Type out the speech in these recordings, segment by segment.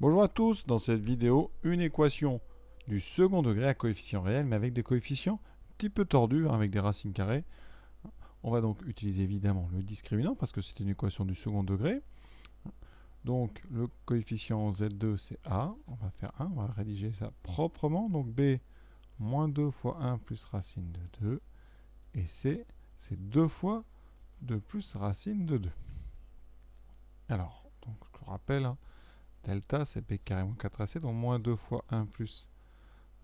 Bonjour à tous, dans cette vidéo, une équation du second degré à coefficient réel, mais avec des coefficients un petit peu tordus, avec des racines carrées. On va donc utiliser évidemment le discriminant, parce que c'est une équation du second degré. Donc le coefficient Z2 c'est A, on va faire 1, on va rédiger ça proprement. Donc B, moins 2 fois 1 plus racine de 2, et C, c'est 2 fois 2 plus racine de 2. Alors, donc je vous rappelle, delta c'est B carré moins 4AC, donc moins 2 fois 1 plus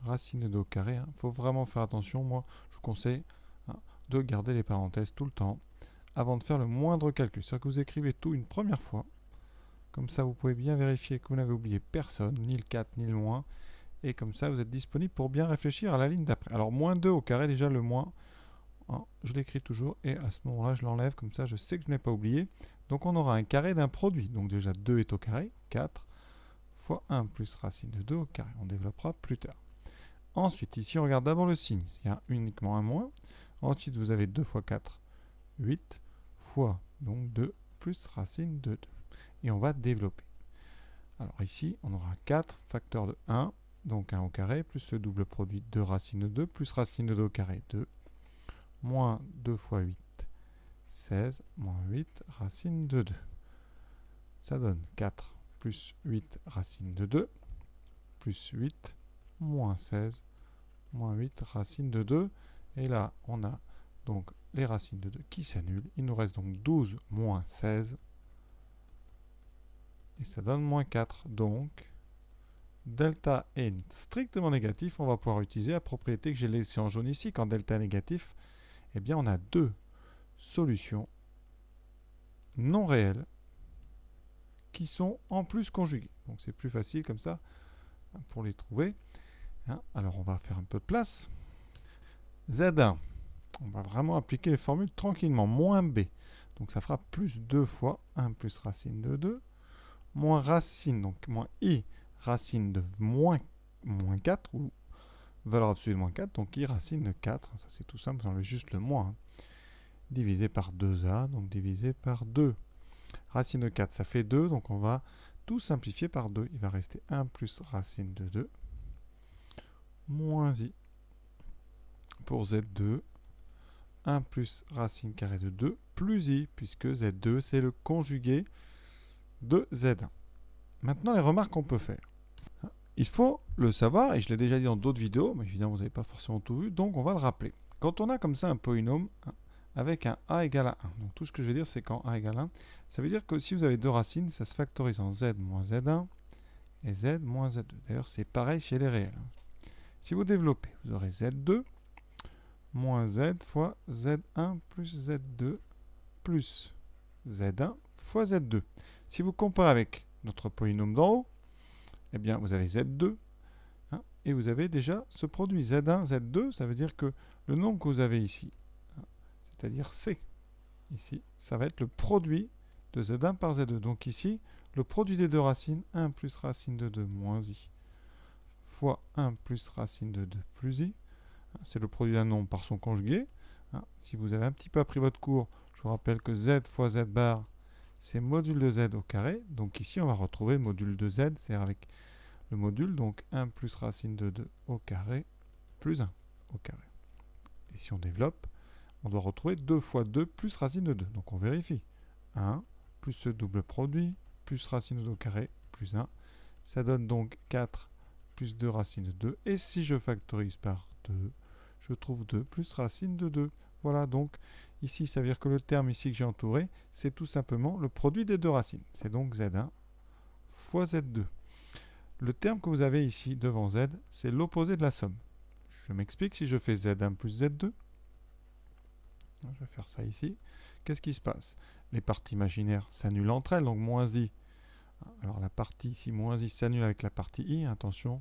racine de 2 au carré. Il faut vraiment faire attention. Moi, je vous conseille de garder les parenthèses tout le temps avant de faire le moindre calcul. C'est-à-dire que vous écrivez tout une première fois. Comme ça, vous pouvez bien vérifier que vous n'avez oublié personne, ni le 4, ni le moins. Et comme ça, vous êtes disponible pour bien réfléchir à la ligne d'après. Alors, moins 2 au carré, déjà le moins, je l'écris toujours. Et à ce moment-là, je l'enlève. Comme ça, je sais que je n'ai pas oublié. Donc, on aura un carré d'un produit. Donc, déjà, 2 est au carré, 4 fois 1 plus racine de 2 au carré. On développera plus tard. Ensuite, ici, on regarde d'abord le signe. Il y a uniquement un moins. Ensuite, vous avez 2 fois 4, 8 fois donc 2 plus racine de 2. Et on va développer. Alors ici, on aura 4 facteur de 1, donc 1 au carré, plus le double produit de racine de 2, plus racine de 2 au carré, 2, moins 2 fois 8, 16, moins 8, racine de 2. Ça donne 4 plus 8 racine de 2, plus 8, moins 16, moins 8 racine de 2. Et là, on a donc les racines de 2 qui s'annulent. Il nous reste donc 12 moins 16. Et ça donne moins 4. Donc, delta est strictement négatif. On va pouvoir utiliser la propriété que j'ai laissée en jaune ici. Quand delta est négatif, eh bien, on a deux solutions non réelles qui sont en plus conjuguées. Donc, c'est plus facile comme ça pour les trouver. Alors, on va faire un peu de place. Z1. On va vraiment appliquer les formules tranquillement. Moins B. Donc ça fera plus 2 fois 1 plus racine de 2. Moins racine, donc moins I racine de moins 4, ou valeur absolue de moins 4. Donc I racine de 4. Ça c'est tout simple, vous enlevez juste le moins. Divisé par 2A, donc divisé par 2. Racine de 4, ça fait 2. Donc on va tout simplifier par 2. Il va rester 1 plus racine de 2. Moins I pour Z2. 1 plus racine carrée de 2 plus i, puisque z2 c'est le conjugué de z1. Maintenant, les remarques qu'on peut faire. Il faut le savoir, et je l'ai déjà dit dans d'autres vidéos, mais évidemment vous n'avez pas forcément tout vu, donc on va le rappeler. Quand on a comme ça un polynôme avec un a égale à 1, donc tout ce que je veux dire c'est qu'en a égale 1, ça veut dire que si vous avez deux racines, ça se factorise en z moins z1 et z moins z2. D'ailleurs c'est pareil chez les réels. Si vous développez, vous aurez z2 moins z fois z1 plus z2 plus z1 fois z2. Si vous comparez avec notre polynôme d'en haut, eh bien vous avez z2, et vous avez déjà ce produit z1, z2, ça veut dire que le nombre que vous avez ici, c'est-à-dire c, ici, ça va être le produit de z1 par z2. Donc ici, le produit des deux racines, 1 plus racine de 2 moins i, fois 1 plus racine de 2 plus i, c'est le produit d'un nombre par son conjugué. Si vous avez un petit peu appris votre cours, je vous rappelle que z fois z bar, c'est module de z au carré. Donc ici, on va retrouver le module de z, c'est-à-dire avec le module, donc 1 plus racine de 2 au carré, plus 1 au carré. Et si on développe, on doit retrouver 2 fois 2 plus racine de 2. Donc on vérifie. 1 plus ce double produit, plus racine de 2 au carré, plus 1. Ça donne donc 4 plus 2 racine de 2. Et si je factorise par 2, je trouve 2 plus racine de 2. Voilà, donc ici, ça veut dire que le terme ici que j'ai entouré, c'est tout simplement le produit des deux racines. C'est donc Z1 fois Z2. Le terme que vous avez ici devant Z, c'est l'opposé de la somme. Je m'explique, si je fais Z1 plus Z2, je vais faire ça ici, qu'est-ce qui se passe? Les parties imaginaires s'annulent entre elles, donc moins I. Alors la partie ici, moins I, s'annule avec la partie I, attention,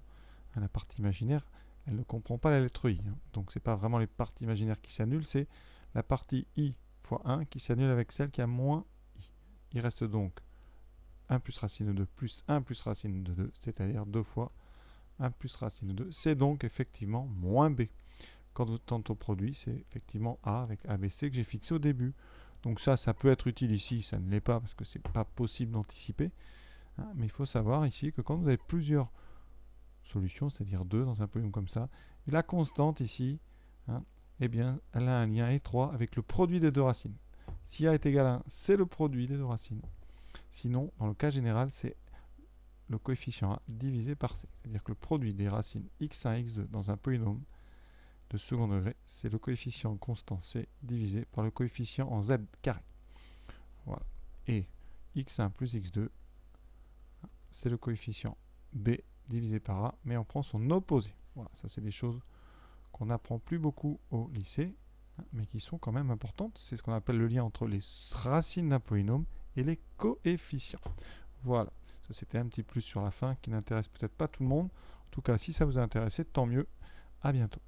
la partie imaginaire, elle ne comprend pas la lettre I. Donc ce n'est pas vraiment les parties imaginaires qui s'annulent, c'est la partie I fois 1 qui s'annule avec celle qui a moins I. Il reste donc 1 plus racine de 2 plus 1 plus racine de 2, c'est-à-dire 2 fois 1 plus racine de 2. C'est donc effectivement moins B. Quand vous tentez au produit, c'est effectivement A avec ABC que j'ai fixé au début. Donc ça peut être utile ici, ça ne l'est pas parce que ce n'est pas possible d'anticiper. hein. Mais il faut savoir ici que quand vous avez plusieurs solutions, c'est-à-dire 2 dans un polynôme comme ça, et la constante ici, hein, eh bien, elle a un lien étroit avec le produit des deux racines. Si a est égal à 1, c'est le produit des deux racines. Sinon, dans le cas général, c'est le coefficient a divisé par c. C'est-à-dire que le produit des racines x1 et x2 dans un polynôme de second degré, c'est le coefficient constant c divisé par le coefficient en z carré. Voilà. Et x1 plus x2, c'est le coefficient b divisé par a, mais on prend son opposé. Voilà, ça c'est des choses qu'on n'apprend plus beaucoup au lycée, hein, mais qui sont quand même importantes. C'est ce qu'on appelle le lien entre les racines d'un polynôme et les coefficients. Voilà, ça c'était un petit plus sur la fin qui n'intéresse peut-être pas tout le monde. En tout cas, si ça vous a intéressé, tant mieux. À bientôt.